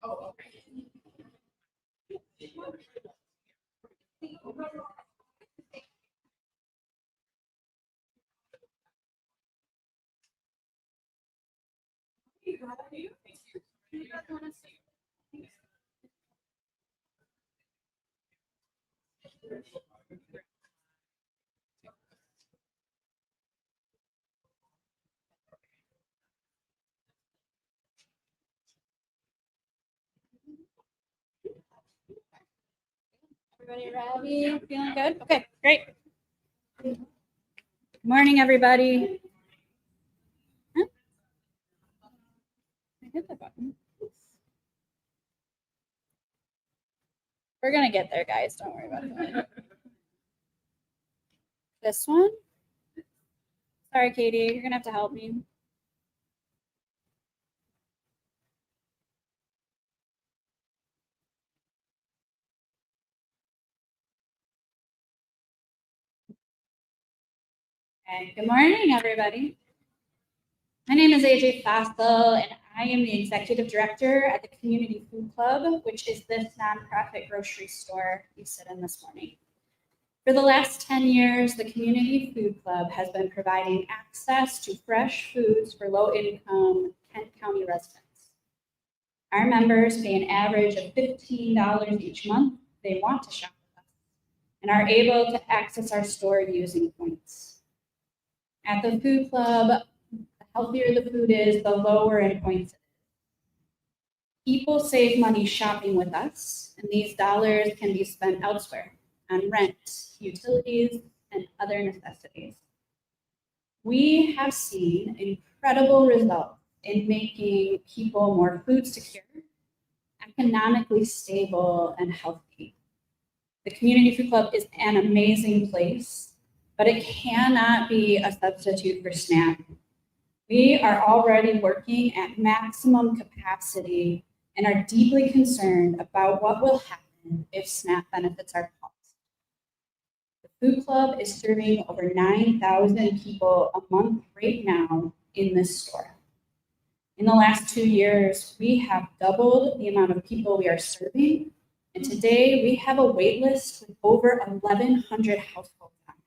Oh, okay. Everybody ready? Feeling good? Okay, great. Good morning, everybody. Huh? I hit the button. We're gonna get there, guys. Don't worry about it. This one? Sorry, Katie. You're gonna have to help me. Okay. Good morning, everybody. My name is AJ Fossil, and I am the executive director at the Community Food Club, which is this nonprofit grocery store you sit in this morning. For the last 10 years, the Community Food Club has been providing access to fresh foods for low-income Kent County residents. Our members pay an average of $15 each month if they want to shop with us and are able to access our store using points. At the food club, the healthier the food is, the lower in points it is. People save money shopping with us, and these dollars can be spent elsewhere on rent, utilities, and other necessities. We have seen incredible results in making people more food secure, economically stable, and healthy. The Community Food Club is an amazing place, but it cannot be a substitute for SNAP. We are already working at maximum capacity and are deeply concerned about what will happen if SNAP benefits are paused. The Food Club is serving over 9,000 people a month right now in this store. In the last 2 years, we have doubled the amount of people we are serving, and today we have a wait list with over 1,100 households on it.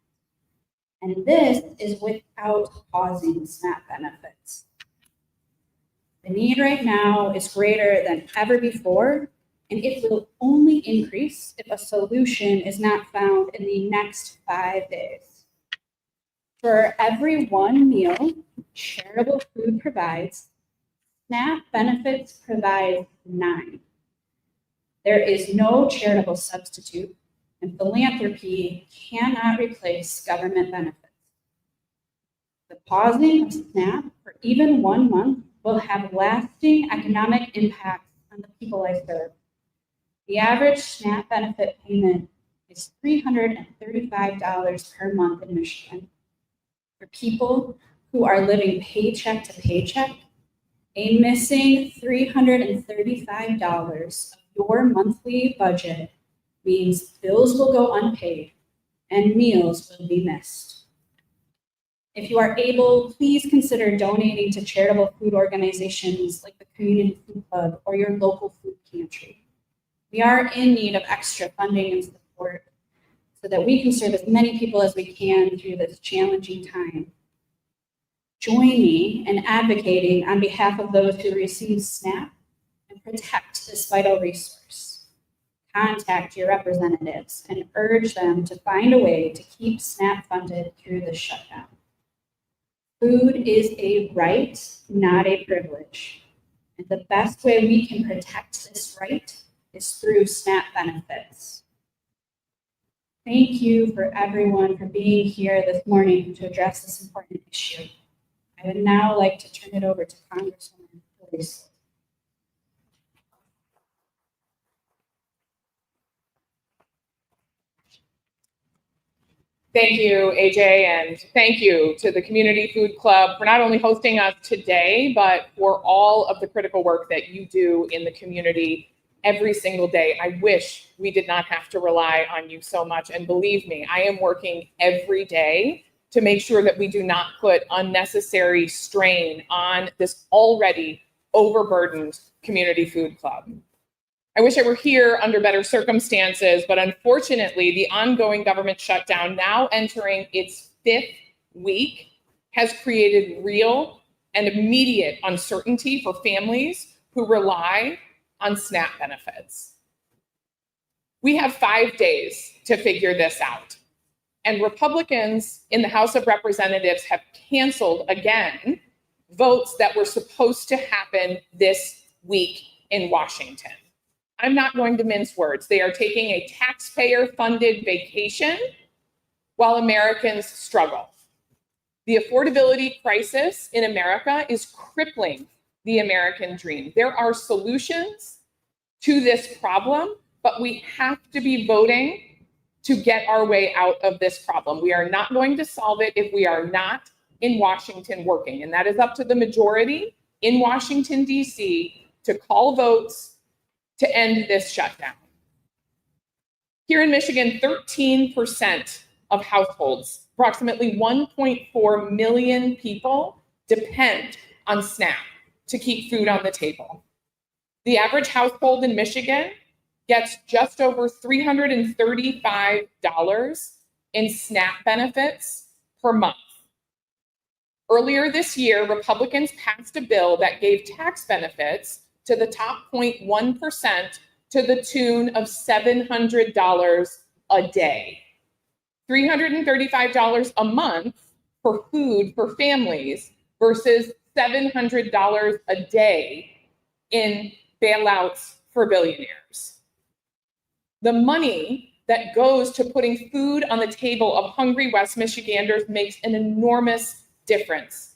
And this is without pausing SNAP benefits. The need right now is greater than ever before, and it will only increase if a solution is not found in the next 5 days. For every one meal charitable food provides, SNAP benefits provide 9. There is no charitable substitute, and philanthropy cannot replace government benefits. The pausing of SNAP for even 1 month will have lasting economic impacts on the people I serve. The average SNAP benefit payment is $335 per month in Michigan. For people who are living paycheck to paycheck, a missing $335 of your monthly budget means bills will go unpaid and meals will be missed. If you are able, please consider donating to charitable food organizations like the Community Food Club or your local food pantry. We are in need of extra funding and support so that we can serve as many people as we can through this challenging time. Join me in advocating on behalf of those who receive SNAP and protect this vital resource. Contact your representatives and urge them to find a way to keep SNAP funded through the shutdown. Food is a right, not a privilege. And the best way we can protect this right is through SNAP benefits. Thank you for everyone for being here this morning to address this important issue. I would now like to turn it over to Congresswoman Hillary Scholten. Thank you, AJ, and thank you to the Community Food Club for not only hosting us today, but for all of the critical work that you do in the community every single day. I wish we did not have to rely on you so much. And believe me, I am working every day to make sure that we do not put unnecessary strain on this already overburdened community food club. I wish I were here under better circumstances, but unfortunately, the ongoing government shutdown, now entering its 5th week, has created real and immediate uncertainty for families who rely on SNAP benefits. We have 5 days to figure this out. And Republicans in the House of Representatives have canceled again votes that were supposed to happen this week in Washington. I'm not going to mince words. They are taking a taxpayer-funded vacation while Americans struggle. The affordability crisis in America is crippling the American dream. There are solutions to this problem, but we have to be voting to get our way out of this problem. We are not going to solve it if we are not in Washington working, and that is up to the majority in Washington, D.C. to call votes to end this shutdown. Here in Michigan, 13% of households, approximately 1.4 million people, depend on SNAP to keep food on the table. The average household in Michigan gets just over $335 in SNAP benefits per month. Earlier this year, Republicans passed a bill that gave tax benefits to the top 0.1% to the tune of $700 a day. $335 a month for food for families versus $700 a day in bailouts for billionaires. The money that goes to putting food on the table of hungry West Michiganders makes an enormous difference.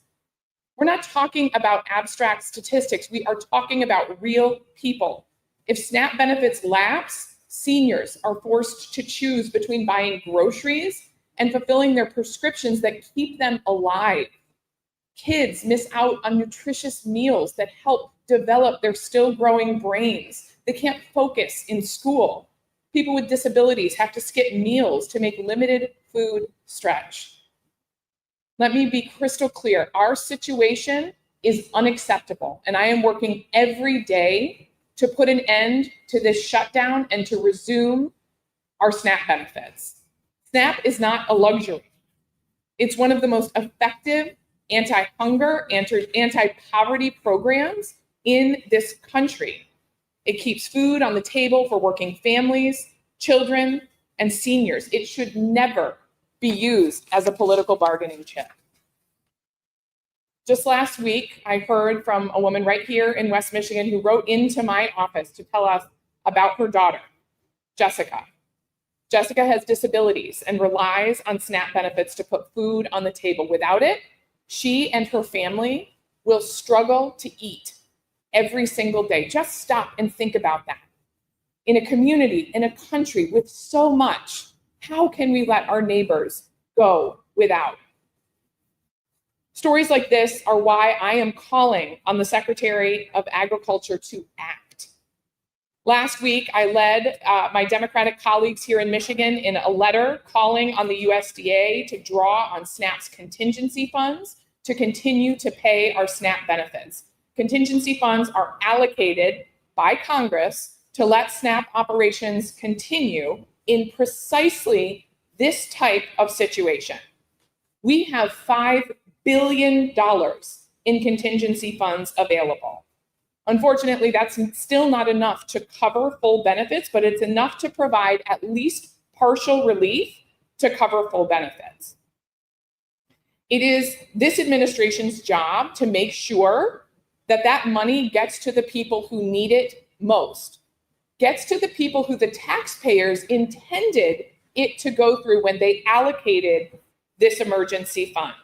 We're not talking about abstract statistics. We are talking about real people. If SNAP benefits lapse, seniors are forced to choose between buying groceries and fulfilling their prescriptions that keep them alive. Kids miss out on nutritious meals that help develop their still growing brains. They can't focus in school. People with disabilities have to skip meals to make limited food stretch. Let me be crystal clear. Our situation is unacceptable, and I am working every day to put an end to this shutdown and to resume our SNAP benefits. SNAP is not a luxury. It's one of the most effective anti-hunger, anti-poverty programs in this country. It keeps food on the table for working families, children, and seniors. It should never be used as a political bargaining chip. Just last week, I heard from a woman right here in West Michigan who wrote into my office to tell us about her daughter, Jessica. Jessica has disabilities and relies on SNAP benefits to put food on the table. Without it, she and her family will struggle to eat every single day. Just stop and think about that. In a community, in a country with so much, how can we let our neighbors go without? Stories like this are why I am calling on the Secretary of Agriculture to act. Last week, I led my Democratic colleagues here in Michigan in a letter calling on the USDA to draw on SNAP's contingency funds to continue to pay our SNAP benefits. Contingency funds are allocated by Congress to let SNAP operations continue in precisely this type of situation. We have $5 billion in contingency funds available. Unfortunately, that's still not enough to cover full benefits, but it's enough to provide at least partial relief to cover full benefits. It is this administration's job to make sure that that money gets to the people who need it most, gets to the people who the taxpayers intended it to go through when they allocated this emergency fund.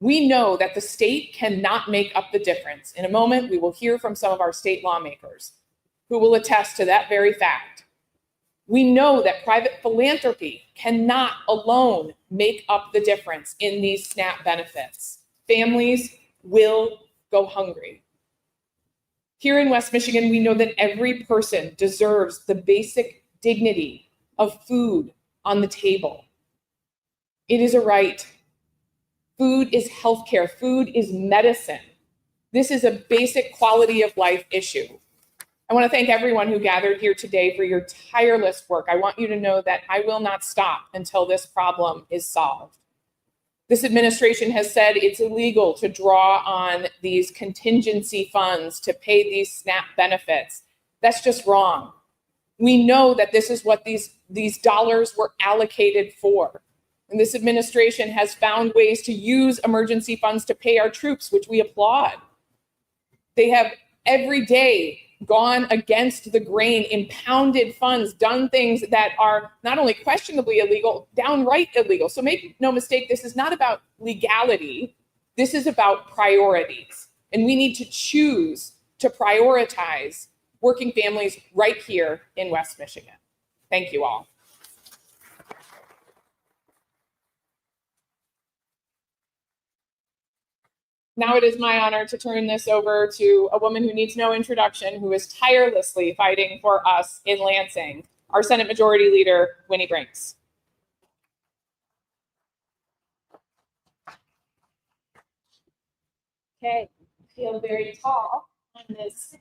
We know that the state cannot make up the difference. In a moment, we will hear from some of our state lawmakers who will attest to that very fact. We know that private philanthropy cannot alone make up the difference in these SNAP benefits. Families will go hungry. Here in West Michigan, we know that every person deserves the basic dignity of food on the table. It is a right. Food is healthcare. Food is medicine. This is a basic quality of life issue. I want to thank everyone who gathered here today for your tireless work. I want you to know that I will not stop until this problem is solved. This administration has said it's illegal to draw on these contingency funds to pay these SNAP benefits. That's just wrong. We know that this is what these dollars were allocated for. And this administration has found ways to use emergency funds to pay our troops, which we applaud. They have every day gone against the grain, impounded funds, done things that are not only questionably illegal, downright illegal. So make no mistake, this is not about legality. This is about priorities. And we need to choose to prioritize working families right here in West Michigan. Thank you all. Now it is my honor to turn this over to a woman who needs no introduction, who is tirelessly fighting for us in Lansing, our Senate Majority Leader, Winnie Brinks. Okay, I feel very tall on this.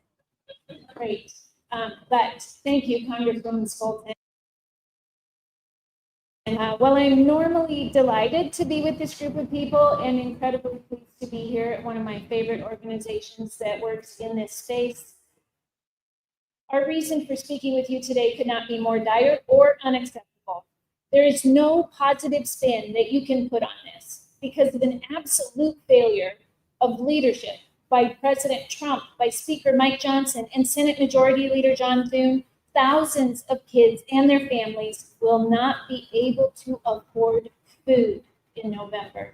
Great. But thank you, Congresswoman Scholten. While I'm normally delighted to be with this group of people and incredibly pleased to be here at one of my favorite organizations that works in this space, our reason for speaking with you today could not be more dire or unacceptable. There is no positive spin that you can put on this because of an absolute failure of leadership by President Trump, by Speaker Mike Johnson, and Senate Majority Leader John Thune. Thousands of kids and their families will not be able to afford food in November.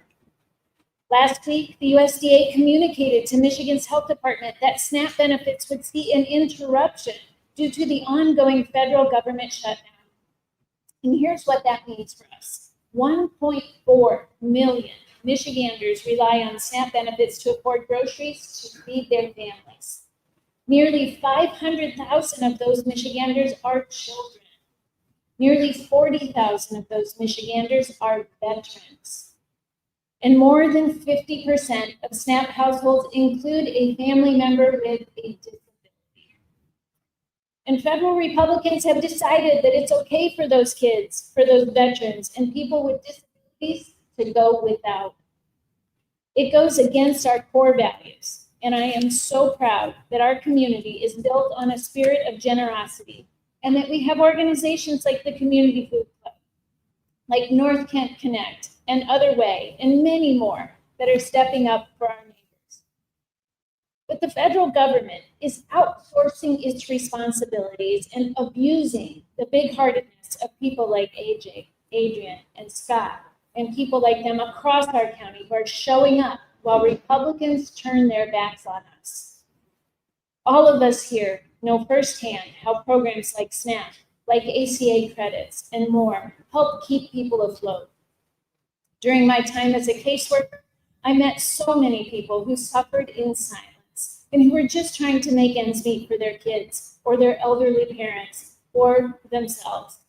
Last week, the USDA communicated to Michigan's health department that SNAP benefits would see an interruption due to the ongoing federal government shutdown. And here's what that means for us. 1.4 million Michiganders rely on SNAP benefits to afford groceries to feed their families. Nearly 500,000 of those Michiganders are children. Nearly 40,000 of those Michiganders are veterans. And more than 50% of SNAP households include a family member with a disability. And federal Republicans have decided that it's okay for those kids, for those veterans, and people with disabilities to go without. It goes against our core values. And I am so proud that our community is built on a spirit of generosity and that we have organizations like the Community Food Club, like North Kent Connect and Other Way, and many more that are stepping up for our neighbors. But the federal government is outsourcing its responsibilities and abusing the big-heartedness of people like AJ, Adrian, and Scott, and people like them across our county who are showing up while Republicans turn their backs on us. All of us here know firsthand how programs like SNAP, like ACA credits, and more help keep people afloat. During my time as a caseworker, I met so many people who suffered in silence and who were just trying to make ends meet for their kids or their elderly parents or themselves.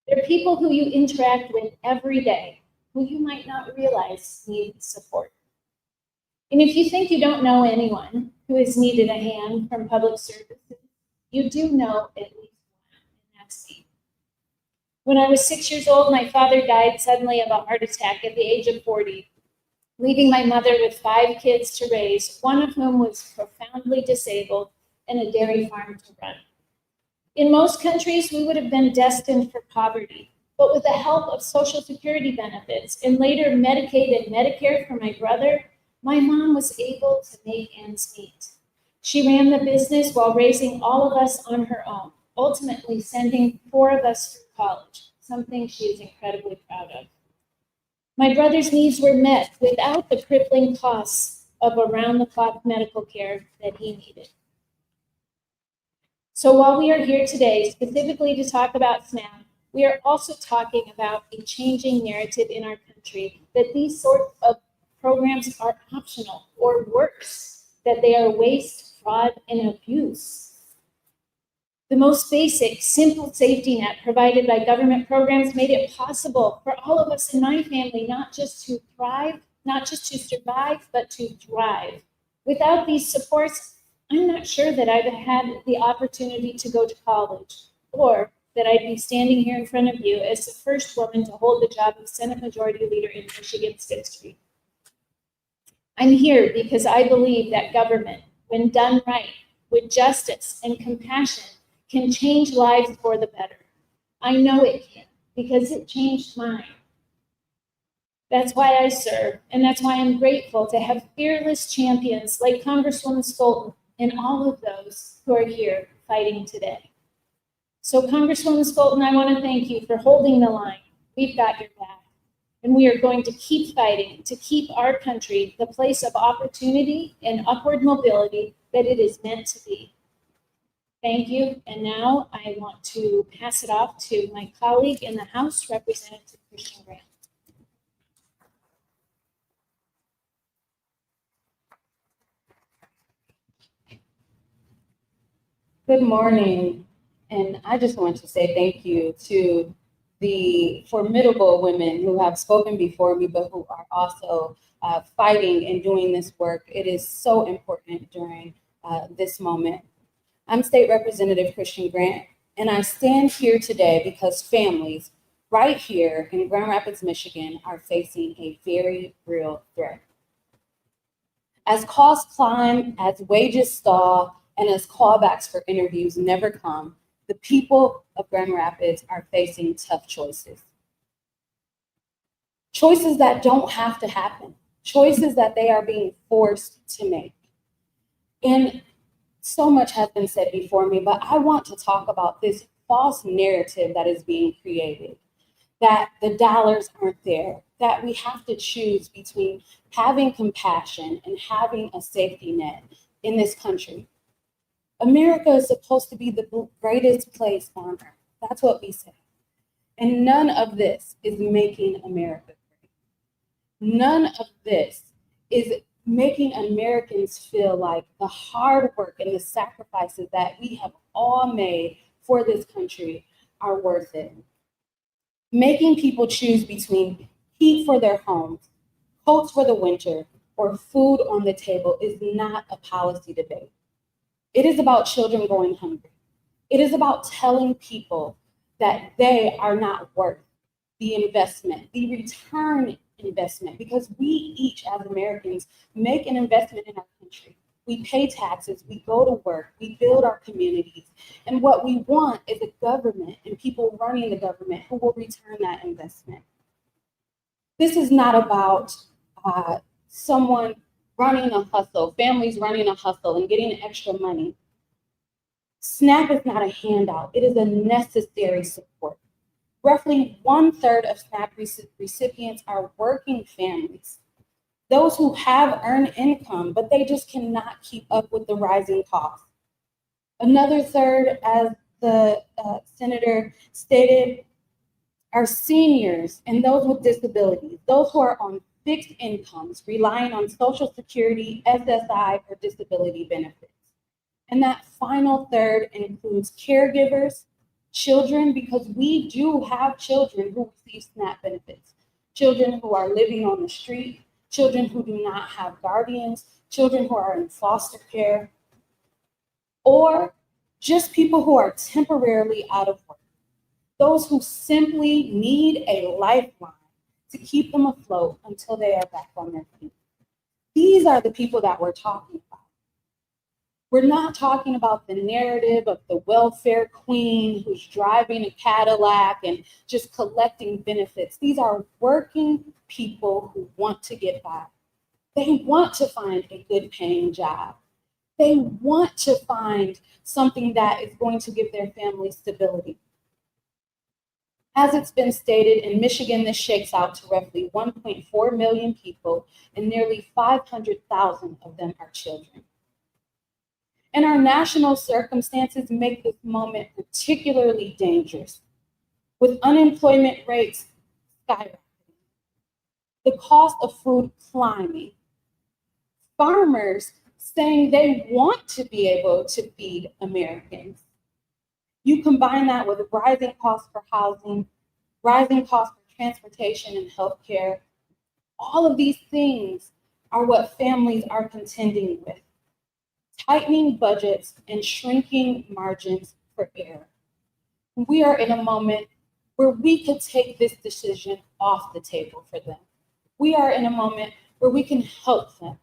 They're people who you interact with every day, who you might not realize need support. And if you think you don't know anyone who has needed a hand from public services, you do know at least one, and that's me. When I was 6 years old, my father died suddenly of a heart attack at the age of 40, leaving my mother with 5 kids to raise, one of whom was profoundly disabled and a dairy farm to run. In most countries, we would have been destined for poverty, but with the help of Social Security benefits and later Medicaid and Medicare for my brother, my mom was able to make ends meet. She ran the business while raising all of us on her own, ultimately sending 4 of us through college, something she is incredibly proud of. My brother's needs were met without the crippling costs of around-the-clock medical care that he needed. So while we are here today specifically to talk about SNAP, we are also talking about a changing narrative in our country that these sorts of programs are optional, or worse, that they are waste, fraud, and abuse. The most basic, simple safety net provided by government programs made it possible for all of us in my family not just to thrive, not just to survive, but to thrive, Without these supports, I'm not sure that I'd have had the opportunity to go to college, or that I'd be standing here in front of you as the first woman to hold the job of Senate Majority Leader in Michigan's history. I'm here because I believe that government, when done right, with justice and compassion, can change lives for the better. I know it can, because it changed mine. That's why I serve, and that's why I'm grateful to have fearless champions like Congresswoman Scholten and all of those who are here fighting today. So Congresswoman Scholten, I want to thank you for holding the line. We've got your back, and we are going to keep fighting to keep our country the place of opportunity and upward mobility that it is meant to be. Thank you, and now I want to pass it off to my colleague in the House, Representative Christian Grant. Good morning, and I just want to say thank you to the formidable women who have spoken before me, but who are also fighting and doing this work. It is so important during this moment. I'm State Representative Christian Grant, and I stand here today because families right here in Grand Rapids, Michigan are facing a very real threat. As costs climb, as wages stall, and as callbacks for interviews never come, the people of Grand Rapids are facing tough choices. Choices that don't have to happen, choices that they are being forced to make. And so much has been said before me, but I want to talk about this false narrative that is being created, that the dollars aren't there, that we have to choose between having compassion and having a safety net in this country. America is supposed to be the greatest place on earth. That's what we say. And none of this is making America great. None of this is making Americans feel like the hard work and the sacrifices that we have all made for this country are worth it. Making people choose between heat for their homes, coats for the winter, or food on the table is not a policy debate. It is about children going hungry. It is about telling people that they are not worth the investment, the return investment, because we each as Americans make an investment in our country. We pay taxes, we go to work, we build our communities. And what we want is a government and people running the government who will return that investment. This is not about someone running a hustle, families running a hustle and getting extra money. SNAP is not a handout, it is a necessary support. Roughly 1/3 of SNAP recipients are working families, those who have earned income, but they just cannot keep up with the rising costs. Another third, as the senator stated, are seniors and those with disabilities, those who are on fixed incomes, relying on Social Security, SSI, or disability benefits. And that final third includes caregivers, children, because we do have children who receive SNAP benefits, children who are living on the street, children who do not have guardians, children who are in foster care, or just people who are temporarily out of work, those who simply need a lifeline to keep them afloat until they are back on their feet. These are the people that we're talking about. We're not talking about the narrative of the welfare queen who's driving a Cadillac and just collecting benefits. These are working people who want to get by. They want to find a good paying job. They want to find something that is going to give their family stability. As it's been stated, in Michigan, this shakes out to roughly 1.4 million people, and nearly 500,000 of them are children. And our national circumstances make this moment particularly dangerous, with unemployment rates skyrocketing, the cost of food climbing, farmers saying they want to be able to feed Americans. You combine that with rising costs for housing, rising costs for transportation and healthcare. All of these things are what families are contending with. Tightening budgets and shrinking margins for error. We are in a moment where we could take this decision off the table for them. We are in a moment where we can help them.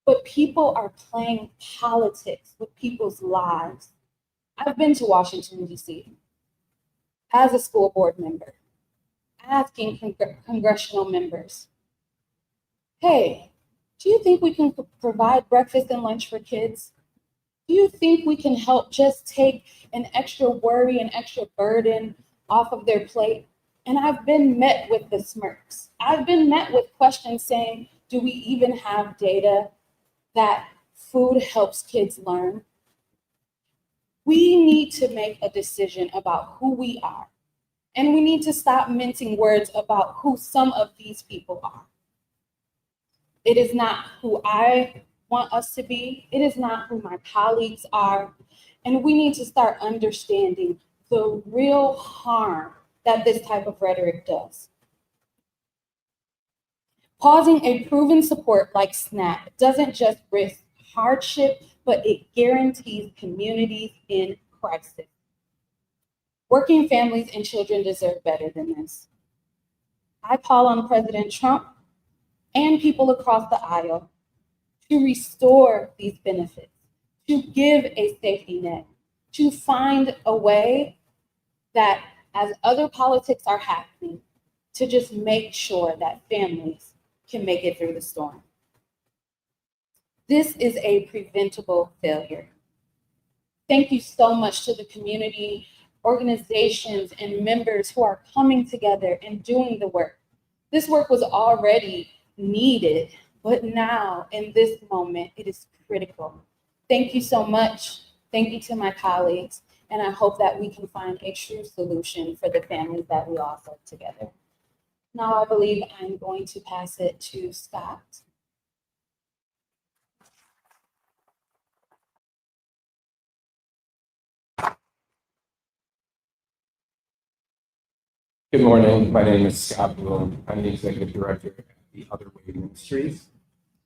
But people are playing politics with people's lives. I've been to Washington, D.C. as a school board member, asking congressional members, hey, do you think we can provide breakfast and lunch for kids? Do you think we can help just take an extra worry and extra burden off of their plate? And I've been met with the smirks. I've been met with questions saying, do we even have data that food helps kids learn? We need to make a decision about who we are. And we need to stop mincing words about who some of these people are. It is not who I want us to be. It is not who my colleagues are. And we need to start understanding the real harm that this type of rhetoric does. Pausing a proven support like SNAP doesn't just risk hardship, but it guarantees communities in crisis. Working families and children deserve better than this. I call on President Trump and people across the aisle to restore these benefits, to give a safety net, to find a way that, as other politics are happening, to just make sure that families can make it through the storm. This is a preventable failure. Thank you so much to the community, organizations, and members who are coming together and doing the work. This work was already needed, but now in this moment, it is critical. Thank you so much. Thank you to my colleagues, and I hope that we can find a true solution for the families that we all serve together. Now I believe I'm going to pass it to Scott. Good morning. My name is Scott Bloom. I'm the Executive Director at the Other Way Ministries.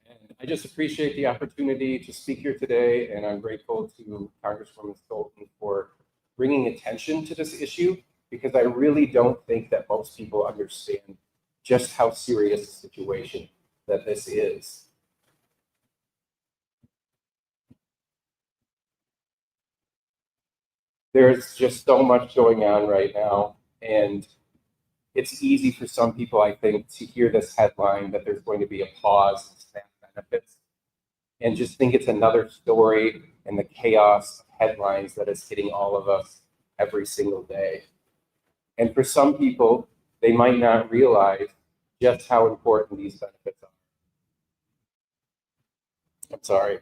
And I just appreciate the opportunity to speak here today, and I'm grateful to Congresswoman Scholten for bringing attention to this issue, because I really don't think that most people understand just how serious a situation that this is. There's just so much going on right now, and it's easy for some people, I think, to hear this headline that there's going to be a pause in SNAP benefits and just think it's another story in the chaos of headlines that is hitting all of us every single day. And for some people, they might not realize just how important these benefits are. I'm sorry.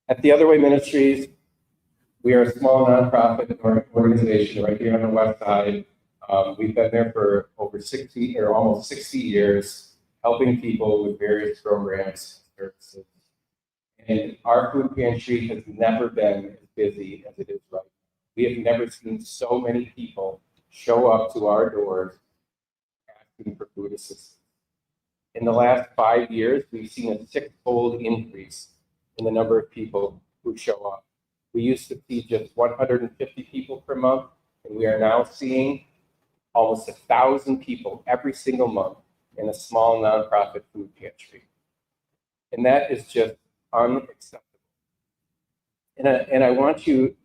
At the Other Way Ministries, we are a small nonprofit organization right here on the west side. We've been there for over 60 or almost 60 years, helping people with various programs and services. And our food pantry has never been as busy as it is right now. We have never seen so many people show up to our doors asking for food assistance. In the last 5 years, we've seen a six-fold increase in the number of people who show up. We used to see just 150 people per month, and we are now seeing almost 1,000 people every single month in a small nonprofit food pantry. And that is just unacceptable. And I want you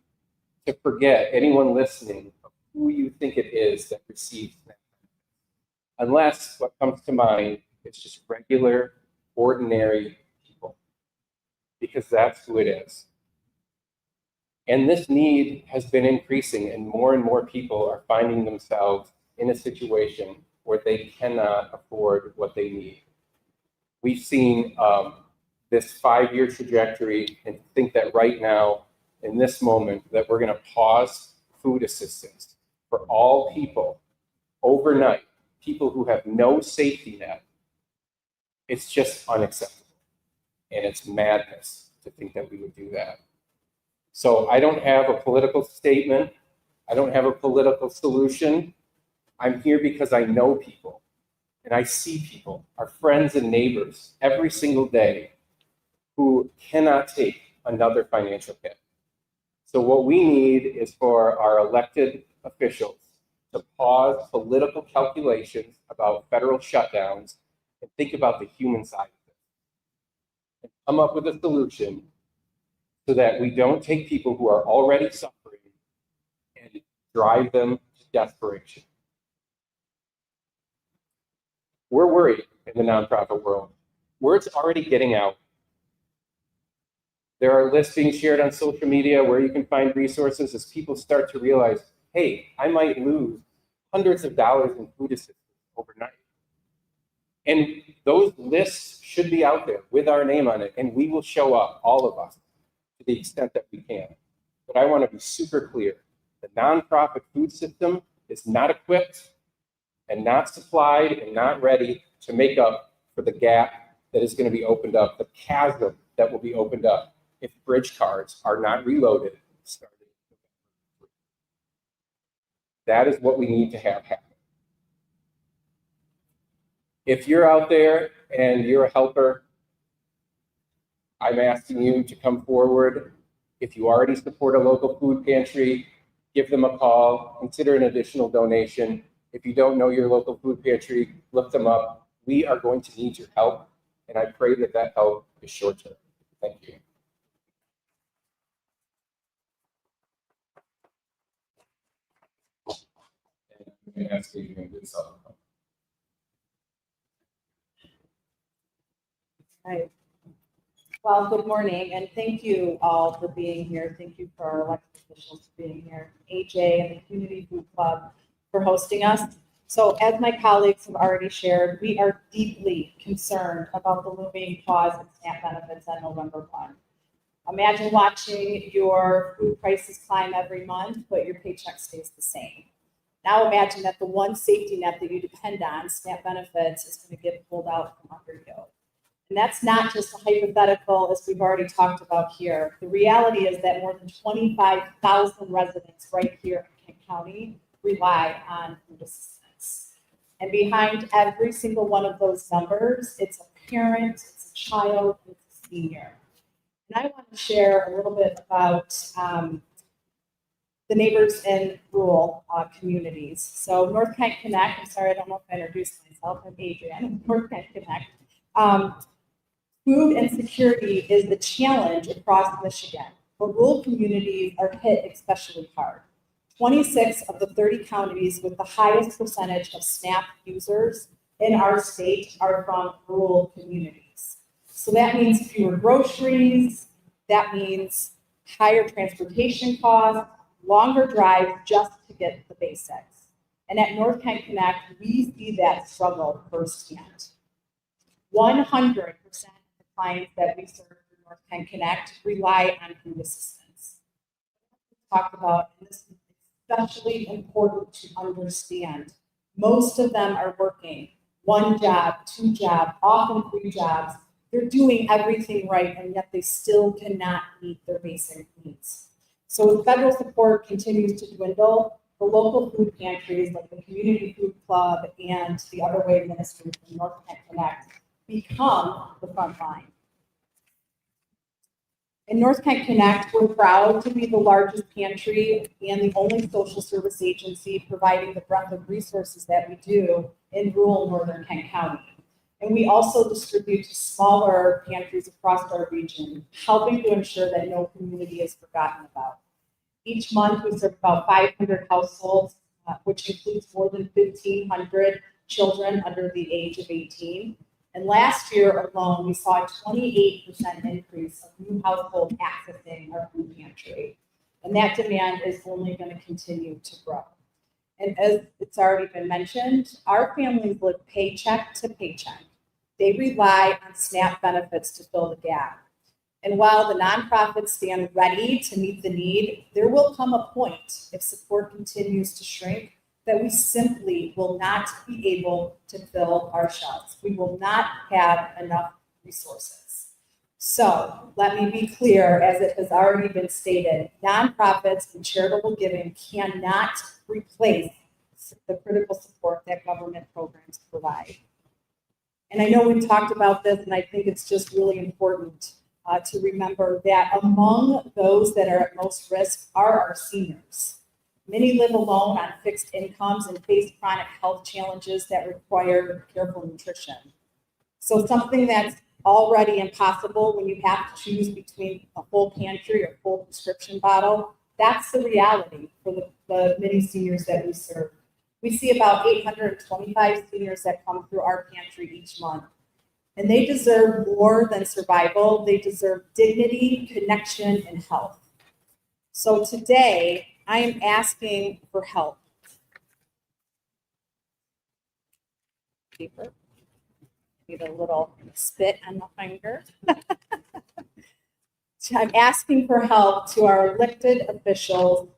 to forget, anyone listening, of who you think it is that receives SNAP. Unless what comes to mind is just regular, ordinary people, because that's who it is. And this need has been increasing, and more people are finding themselves in a situation where they cannot afford what they need. We've seen this 5-year trajectory, and think that right now, in this moment, that we're going to pause food assistance for all people overnight, people who have no safety net. It's just unacceptable. And it's madness to think that we would do that. So I don't have a political statement. I don't have a political solution. I'm here because I know people and I see people, our friends and neighbors, every single day who cannot take another financial hit. So what we need is for our elected officials to pause political calculations about federal shutdowns and think about the human side of it and come up with a solution so that we don't take people who are already suffering and drive them to desperation. We're worried in the nonprofit world. Word's already getting out. There are lists being shared on social media where you can find resources as people start to realize, hey, I might lose hundreds of dollars in food assistance overnight. And those lists should be out there with our name on it, and we will show up, all of us, to the extent that we can. But I want to be super clear. The nonprofit food system is not equipped and not supplied and not ready to make up for the gap that is going to be opened up, the chasm that will be opened up if bridge cards are not reloaded starting. That is what we need to have happen. If you're out there and you're a helper, I'm asking you to come forward. If you already support a local food pantry, give them a call, consider an additional donation. If you don't know your local food pantry, look them up. We are going to need your help, and I pray that that help is short-term. Thank you. And I'm going to ask Adrian to do something. Hi. Well, good morning, and thank you all for being here. Thank you for our elected officials for being here, AJ and the Community Food Club for hosting us. So as my colleagues have already shared, we are deeply concerned about the looming pause in SNAP benefits on November 1. Imagine watching your food prices climb every month, but your paycheck stays the same. Now imagine that the one safety net that you depend on, SNAP benefits, is going to get pulled out from under you. And that's not just a hypothetical, as we've already talked about here. The reality is that more than 25,000 residents right here in Kent County rely on food assistance. And behind every single one of those numbers, it's a parent, it's a child, it's a senior. And I want to share a little bit about the neighbors in rural communities. So North Kent Connect, I'm sorry, I don't know if I introduced myself, I'm Adrian, North Kent Connect. Food insecurity is the challenge across Michigan, but rural communities are hit especially hard. 26 of the 30 counties with the highest percentage of SNAP users in our state are from rural communities. So that means fewer groceries, that means higher transportation costs, longer drives just to get the basics. And at North Kent Connect, we see that struggle firsthand. 100% of the clients that we serve through North Kent Connect rely on food assistance. Talk about, and this is especially important to understand, most of them are working 1 job, 2 jobs, often 3 jobs. They're doing everything right, and yet they still cannot meet their basic needs. So as federal support continues to dwindle, the local food pantries like the Community Food Club and the Other Way Ministry from North Kent Connect become the front line. In North Kent Connect, we're proud to be the largest pantry and the only social service agency providing the breadth of resources that we do in rural northern Kent County. And we also distribute to smaller pantries across our region, helping to ensure that no community is forgotten about. Each month, we serve about 500 households, which includes more than 1,500 children under the age of 18. And last year alone, we saw a 28% increase of new households accessing our food pantry. And that demand is only going to continue to grow. And as it's already been mentioned, our families live paycheck to paycheck. They rely on SNAP benefits to fill the gap. And while the nonprofits stand ready to meet the need, there will come a point, if support continues to shrink, that we simply will not be able to fill our shelves. We will not have enough resources. So let me be clear, as it has already been stated, nonprofits and charitable giving cannot replace the critical support that government programs provide. And I know we've talked about this, and I think it's just really important to remember that among those that are at most risk are our seniors. Many live alone on fixed incomes and face chronic health challenges that require careful nutrition. So something that's already impossible when you have to choose between a full pantry or full prescription bottle, that's the reality for the many seniors that we serve. We see about 825 seniors that come through our pantry each month. And they deserve more than survival. They deserve dignity, connection, and health. So today, I am asking for help. Paper. Need a little spit on the finger. I'm asking for help to our elected officials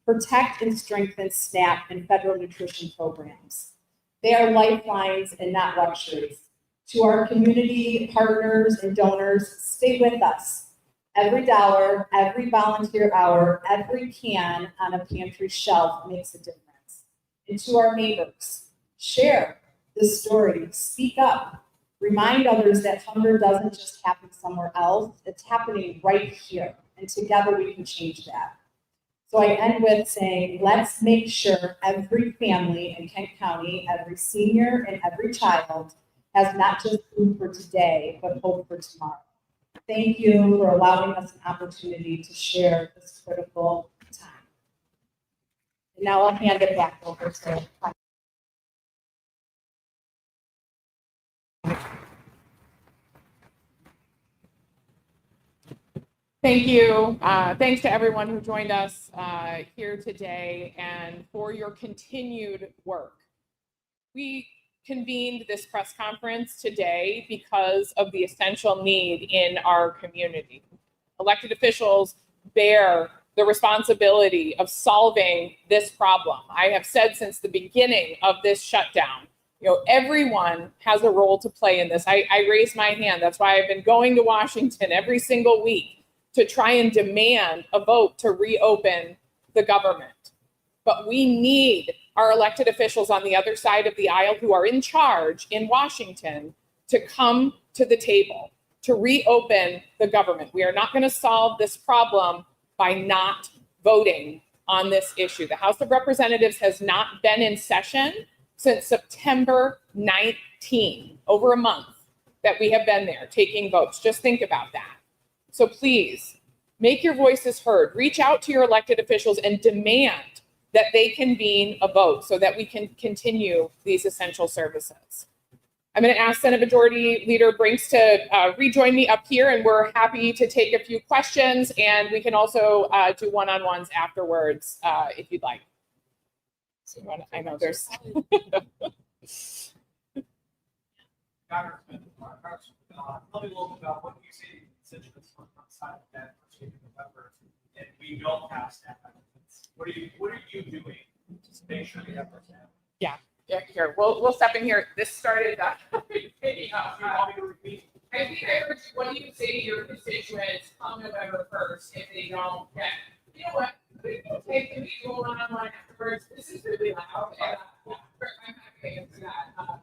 protect and strengthen SNAP and federal nutrition programs. They are lifelines and not luxuries. To our community partners and donors, stay with us. Every dollar, every volunteer hour, every can on a pantry shelf makes a difference. And to our neighbors, share the story, speak up, remind others that hunger doesn't just happen somewhere else, it's happening right here. And together we can change that. So I end with saying, let's make sure every family in Kent County, every senior and every child has not just food for today, but hope for tomorrow. Thank you for allowing us an opportunity to share this critical time. And now I'll hand it back over to Thank you. Thanks to everyone who joined us here today and for your continued work. We convened this press conference today because of the essential need in our community. Elected officials bear the responsibility of solving this problem. I have said since the beginning of this shutdown, everyone has a role to play in this. I raised my hand. That's why I've been going to Washington every single week to try and demand a vote to reopen the government. But we need our elected officials on the other side of the aisle who are in charge in Washington to come to the table to reopen the government. We are not going to solve this problem by not voting on this issue. The House of Representatives has not been in session since September 19, over a month that we have been there taking votes. Just think about that. So please make your voices heard. Reach out to your elected officials and demand that they convene a vote so that we can continue these essential services. I'm going to ask Senate Majority Leader Brinks to rejoin me up here, and we're happy to take a few questions, and we can also do one-on-ones afterwards if you'd like. So I know there's. Tell me a little bit about what you see constituents on the side of that in November, and we don't have staff benefits. What are you doing to make sure we have our staff? Yeah, here we'll step in here. This started that. You want me to repeat? I think I heard you. What do you say to your constituents on November 1st if they don't get? You know what? We can take the meeting one-on-one afterwards. This is really loud, and I'm happy to answer that.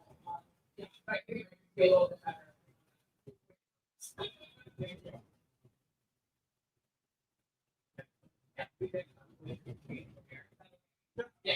Yeah, I think it would be a little bit better. Thank you. Yeah, we did. Yeah.